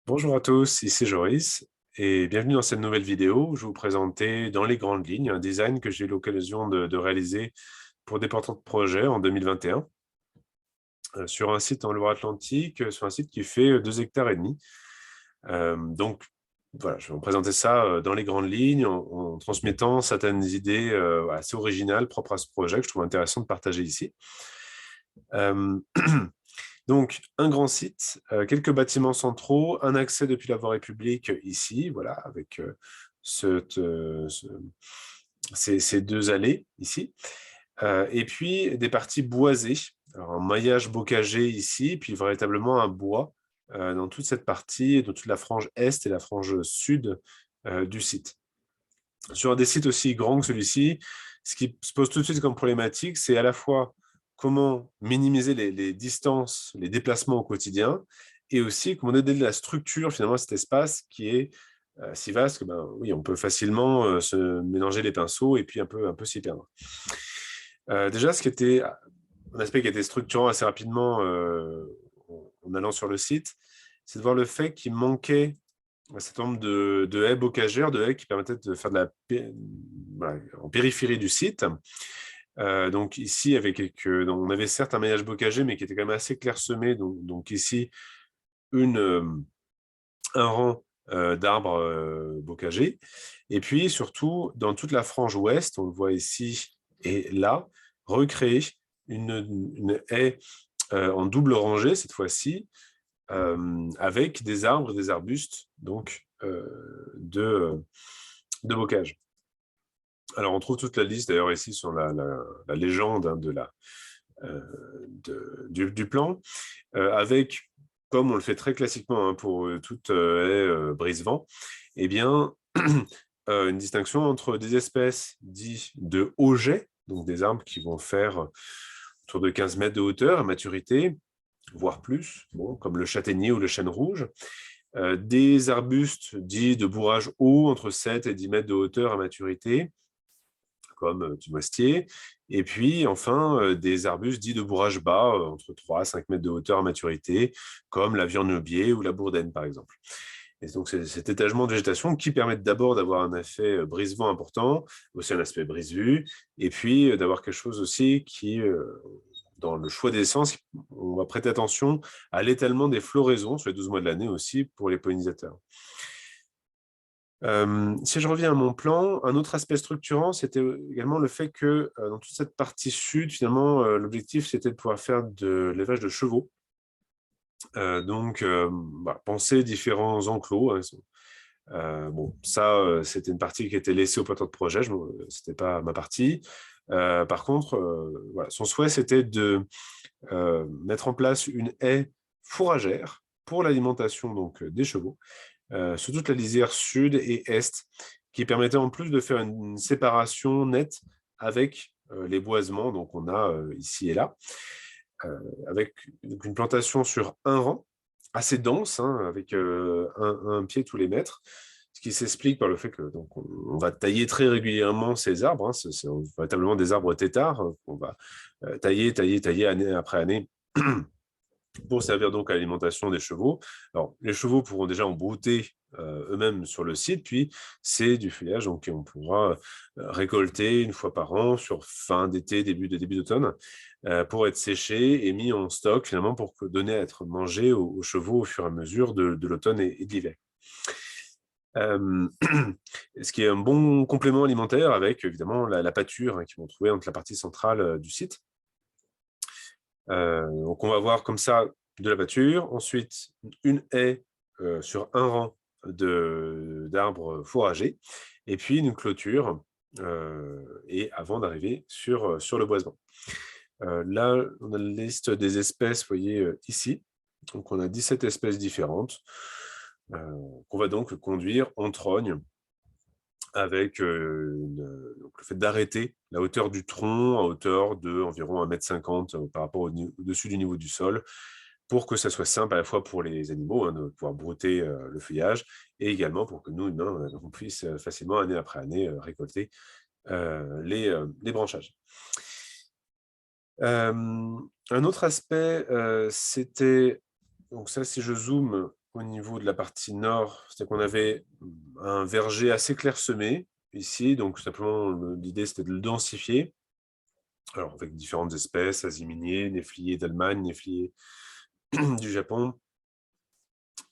Bonjour à tous, ici Joris et bienvenue dans cette nouvelle vidéo où je vais vous présenter dans les grandes lignes un design que j'ai eu l'occasion de réaliser pour des porteurs de projets en 2021 sur un site en Loire-Atlantique, sur un site qui fait 2,5 hectares. Donc voilà, je vais vous présenter ça dans les grandes lignes en transmettant certaines idées assez originales propres à ce projet que je trouve intéressant de partager ici. Euh, Donc, un grand site, quelques bâtiments centraux, un accès depuis la voie République ici, voilà, avec ces deux allées ici. Et puis, des parties boisées. Alors, un maillage bocagé ici, puis véritablement un bois dans toute cette partie, dans toute la frange est et la frange sud du site. Sur des sites aussi grands que celui-ci, ce qui se pose tout de suite comme problématique, c'est à la fois comment minimiser les distances, les déplacements au quotidien, et aussi comment donner de la structure finalement à cet espace qui est si vaste que oui, on peut facilement se mélanger les pinceaux et puis un peu s'y perdre. Déjà, ce qui était un aspect qui était structurant assez rapidement en allant sur le site, c'est de voir le fait qu'il manquait un certain nombre de haies bocagères, de haies qui permettaient de faire voilà, en périphérie du site. Donc ici, on avait certes un maillage bocager, mais qui était quand même assez clairsemé. Donc ici, un rang d'arbres bocagers. Et puis surtout, dans toute la frange ouest, on le voit ici et là, recréer une haie en double rangée cette fois-ci, avec des arbres et des arbustes donc, de bocage. Alors, on trouve toute la liste, d'ailleurs, ici, sur la légende hein, du plan, avec, comme on le fait très classiquement hein, pour toute haie brise-vent, eh bien, une distinction entre des espèces dites de haut jet, donc des arbres qui vont faire autour de 15 mètres de hauteur à maturité, voire plus, bon, comme le châtaignier ou le chêne rouge, des arbustes dits de bourrage haut, entre 7 et 10 mètres de hauteur à maturité, comme du mostier, et puis enfin des arbustes dits de bourrage bas, entre 3 à 5 mètres de hauteur à maturité, comme la viorne-aubier ou la bourdaine, par exemple. Et donc, c'est cet étagement de végétation qui permet d'abord d'avoir un effet brise-vent important, aussi un aspect brise-vue, et puis d'avoir quelque chose aussi qui, dans le choix des essences, on va prêter attention à l'étalement des floraisons sur les 12 mois de l'année aussi pour les pollinisateurs. Si je reviens à mon plan, un autre aspect structurant, c'était également le fait que dans toute cette partie sud, finalement, l'objectif, c'était de pouvoir faire de l'élevage de chevaux. Donc, penser différents enclos. Bon, ça, c'était une partie qui était laissée au porteur de projet, ce n'était pas ma partie. Par contre, voilà, son souhait, c'était de mettre en place une haie fourragère pour l'alimentation donc des chevaux, sur toute la lisière sud et est, qui permettait en plus de faire une séparation nette avec les boisements, donc on a ici et là, avec une plantation sur un rang, assez dense, hein, avec un pied tous les mètres, ce qui s'explique par le fait que donc, on va tailler très régulièrement ces arbres, hein, c'est véritablement des arbres têtards, qu'on va tailler, tailler, tailler année après année, pour servir donc à l'alimentation des chevaux. Alors, les chevaux pourront déjà en brouter eux-mêmes sur le site, puis c'est du feuillage donc, qu'on pourra récolter une fois par an sur fin d'été, début d'automne, pour être séché et mis en stock finalement pour donner à être mangé aux chevaux au fur et à mesure de l'automne et de l'hiver. Ce qui est un bon complément alimentaire avec évidemment la pâture hein, qu'ils vont trouver entre la partie centrale du site. Donc on va voir comme ça de la pâture, ensuite une haie sur un rang d'arbres fourragers, et puis une clôture, et avant d'arriver sur le boisement. Là, on a la liste des espèces, vous voyez ici. Donc on a 17 espèces différentes qu'on va donc conduire en trogne avec donc le fait d'arrêter la hauteur du tronc à hauteur de environ 1,50 m par rapport au-dessus du niveau du sol, pour que ça soit simple à la fois pour les animaux hein, de pouvoir brouter le feuillage, et également pour que nous, humains, on puisse facilement, année après année, récolter les branchages. Un autre aspect, c'était, donc ça, si je zoome, au niveau de la partie nord, c'était qu'on avait un verger assez clairsemé ici, donc simplement l'idée c'était de le densifier. Alors avec différentes espèces, aziminiers, néfliers d'Allemagne, néfliers du Japon,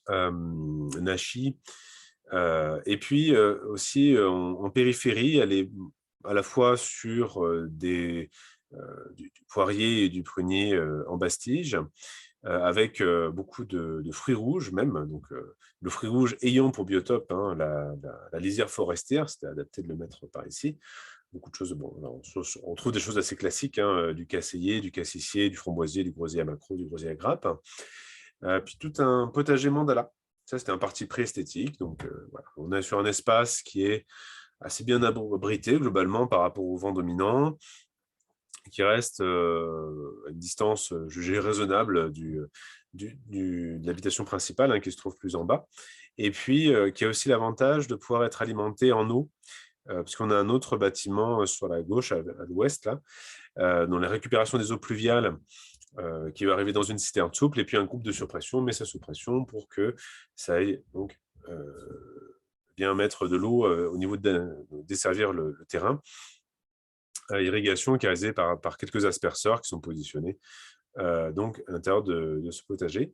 nashi. Et puis aussi en périphérie, elle est à la fois sur du poirier et du prunier en Bastige, avec beaucoup de fruits rouges même. Donc, le fruit rouge ayant pour biotope hein, la lisière forestière, c'était adapté de le mettre par ici. Beaucoup de choses, bon, là, on trouve des choses assez classiques, hein, du casséier, du cassissier, du framboisier, du groisier à macro, du groisier à grappe. Puis tout un potager mandala. Ça, c'était un parti pris esthétique. Donc, voilà. On est sur un espace qui est assez bien abrité globalement par rapport au vent dominant, qui reste à une distance jugée raisonnable de l'habitation principale, hein, qui se trouve plus en bas. Et puis, qui a aussi l'avantage de pouvoir être alimenté en eau, puisqu'on a un autre bâtiment sur la gauche, à l'ouest, là, dont la récupération des eaux pluviales qui va arriver dans une citerne souple, et puis un groupe de surpression met sa sous-pression pour que ça aille donc bien mettre de l'eau au niveau desservir le terrain. Irrigation qui est réalisée par quelques asperceurs qui sont positionnés donc à l'intérieur de ce potager.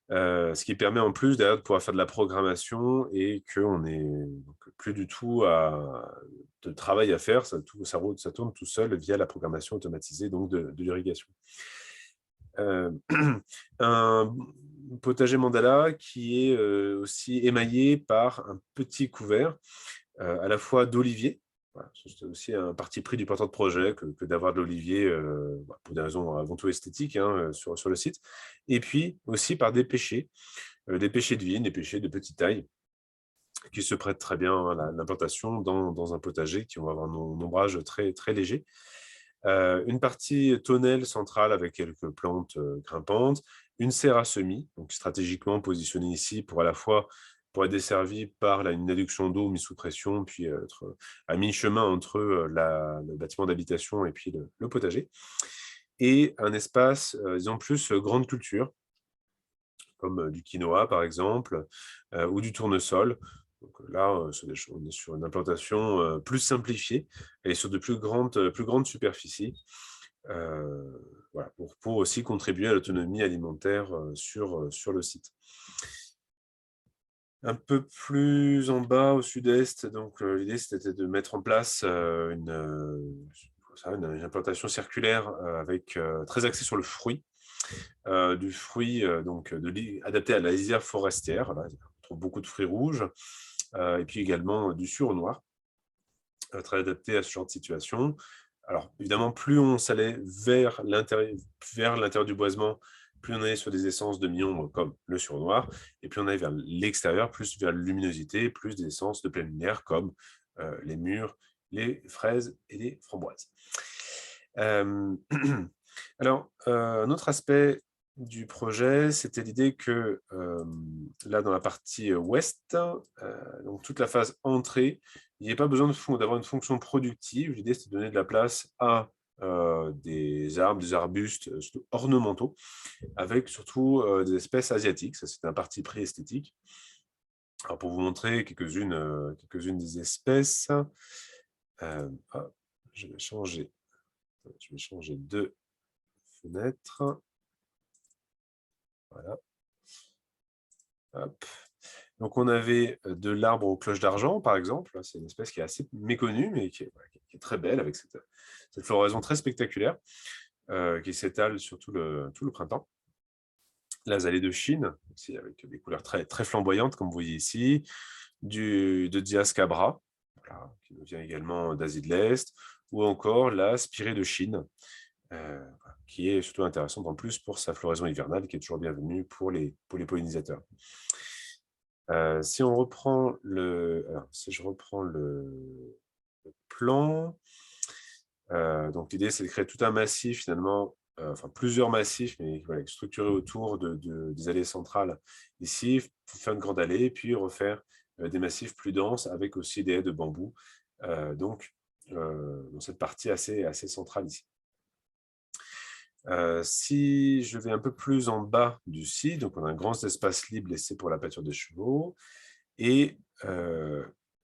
Ce qui permet en plus d'ailleurs de pouvoir faire de la programmation et qu'on n'ait plus du tout de travail à faire, ça tourne tout seul via la programmation automatisée donc de l'irrigation. Un potager mandala qui est aussi émaillé par un petit couvert à la fois d'olivier. Voilà, c'est aussi un parti pris du porteur de projet que d'avoir de l'olivier pour des raisons avant tout esthétiques hein, sur le site. Et puis aussi par des pêchers de vigne, des pêchers de petite taille, qui se prêtent très bien à l'implantation dans un potager qui va avoir un ombrage très, très léger. Une partie tonnelle centrale avec quelques plantes grimpantes, une serre à semis, donc stratégiquement positionnée ici pour à la fois pour être desservie par une adduction d'eau mise sous pression, puis être à mi-chemin entre le bâtiment d'habitation et puis le potager. Et un espace, disons plus grande culture, comme du quinoa par exemple, ou du tournesol. Donc là, on est sur une implantation plus simplifiée et sur de plus grandes superficies. Voilà, pour aussi contribuer à l'autonomie alimentaire sur le site. Un peu plus en bas, au sud-est, donc l'idée c'était de mettre en place une implantation circulaire avec très axée sur le fruit. Du fruit donc, adapté à la lisière forestière. Là, on trouve beaucoup de fruits rouges. Et puis également du sureau noir, très adapté à ce genre de situation. Alors, évidemment, plus on s'allait vers l'intérieur du boisement, plus on allait sur des essences de mi-ombre comme le sureau noir, et plus on allait vers l'extérieur, plus vers la luminosité, plus des essences de pleine lumière comme les mûres, les fraises et les framboises. Alors, un autre aspect du projet, c'était l'idée que là, dans la partie ouest, donc toute la phase entrée, il n'y a pas besoin d'avoir une fonction productive. L'idée, c'est de donner de la place à des arbres, des arbustes surtout ornementaux, avec surtout des espèces asiatiques. Ça, c'est un parti pris esthétique. Alors, pour vous montrer quelques-unes des espèces, je vais changer de fenêtre. Voilà. Hop. Donc, on avait de l'arbre aux cloches d'argent, par exemple. C'est une espèce qui est assez méconnue, mais qui est très belle, avec cette floraison très spectaculaire, qui s'étale sur tout le printemps. L'azalée de Chine, aussi avec des couleurs très, très flamboyantes, comme vous voyez ici. De Dias cabra, voilà, qui nous vient également d'Asie de l'Est, ou encore la spirée de Chine, qui est surtout intéressante en plus pour sa floraison hivernale, qui est toujours bienvenue pour les pollinisateurs. Si je reprends le plan, donc l'idée c'est de créer tout un massif finalement, enfin plusieurs massifs, mais voilà, structurés autour des allées centrales ici, pour faire une grande allée, puis refaire des massifs plus denses avec aussi des haies de bambou, donc dans cette partie assez centrale ici. Si je vais un peu plus en bas du site, donc on a un grand espace libre laissé pour la pâture des chevaux et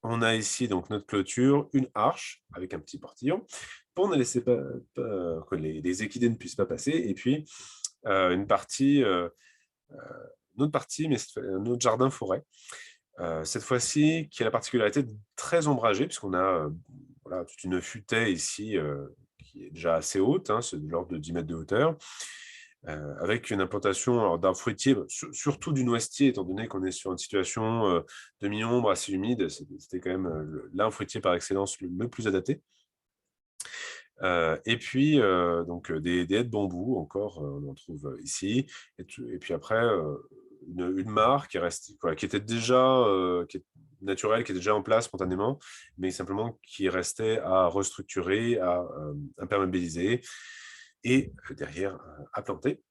on a ici donc notre clôture, une arche avec un petit portillon pour ne laisser pas que les équidés ne puissent pas passer et puis, une partie, une autre partie, mais un autre jardin forêt. Cette fois-ci, qui a la particularité d'être très ombragé puisqu'on a, voilà, toute une futaie ici, qui est déjà assez haute, hein, c'est de l'ordre de 10 mètres de hauteur, avec une implantation alors d'arbres fruitiers, bah, surtout du noisetier, étant donné qu'on est sur une situation, de mi-ombre assez humide, c'était quand même, l'arbre fruitier par excellence le plus adapté. Et puis, donc, des haies de bambou encore, on en trouve, ici et puis après, une mare qui reste quoi, qui était déjà, qui est naturelle, qui est déjà en place spontanément, mais simplement qui restait à restructurer, à, imperméabiliser et derrière, à planter.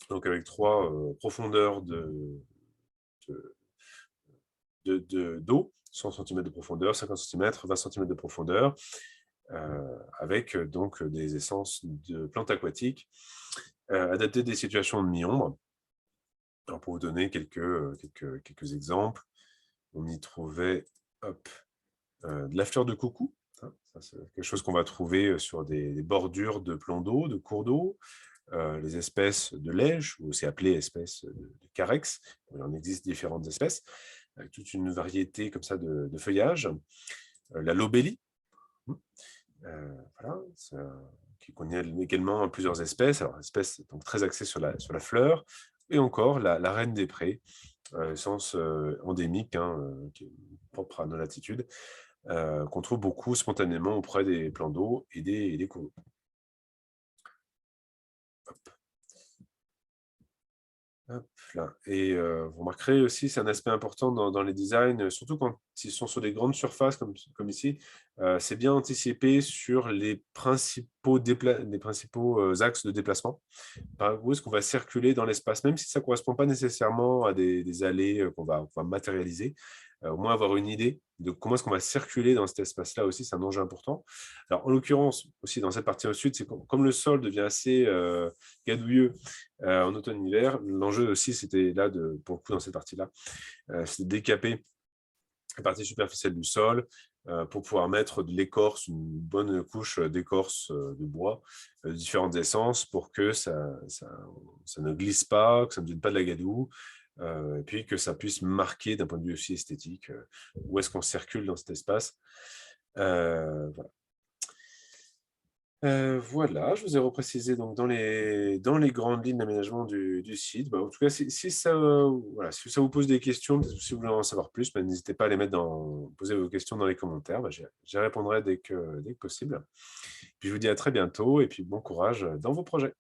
Donc avec 3 profondeurs d'eau, 100 centimètres de profondeur, 50 centimètres, 20 centimètres de profondeur, avec donc des essences de plantes aquatiques, adaptées des situations de mi-ombre. Alors pour vous donner quelques exemples, on y trouvait, hop, de la fleur de coucou, hein, ça c'est quelque chose qu'on va trouver, sur des bordures de plans d'eau, de cours d'eau, les espèces de laiges, ou aussi appelées espèces de carex. Il en existe différentes espèces, avec toute une variété comme ça de feuillage. La lobélie, mmh, voilà, qui connaît également plusieurs espèces. Alors, espèces donc très axées sur la fleur, et encore la reine des prés, essence endémique, hein, qui est propre à nos latitudes, qu'on trouve beaucoup spontanément auprès des plans d'eau et des cours d'eau. Hop là et vous remarquerez aussi, c'est un aspect important dans les designs, surtout quand ils sont sur des grandes surfaces comme ici, c'est bien anticiper sur les principaux, axes de déplacement. Par où est-ce qu'on va circuler dans l'espace, même si ça ne correspond pas nécessairement à des allées, qu'on va matérialiser, au moins avoir une idée de comment est-ce qu'on va circuler dans cet espace-là aussi, c'est un enjeu important. Alors en l'occurrence, aussi dans cette partie au sud, c'est comme le sol devient assez, gadouilleux, en automne-hiver, l'enjeu aussi c'était là pour le coup dans cette partie-là, c'est de décaper la partie superficielle du sol, pour pouvoir mettre de l'écorce, une bonne couche, d'écorce, de bois, différentes essences pour que ça ne glisse pas, que ça ne devienne pas de la gadoue, et puis que ça puisse marquer d'un point de vue aussi esthétique, où est-ce qu'on circule dans cet espace. Voilà. Voilà, je vous ai reprécisé donc dans les grandes lignes d'aménagement du site. Bah, en tout cas, si ça, voilà, si ça vous pose des questions, peut-être si vous voulez en savoir plus, bah, n'hésitez pas à les poser vos questions dans les commentaires. Bah, j'y répondrai dès que possible. Puis je vous dis à très bientôt et puis bon courage dans vos projets.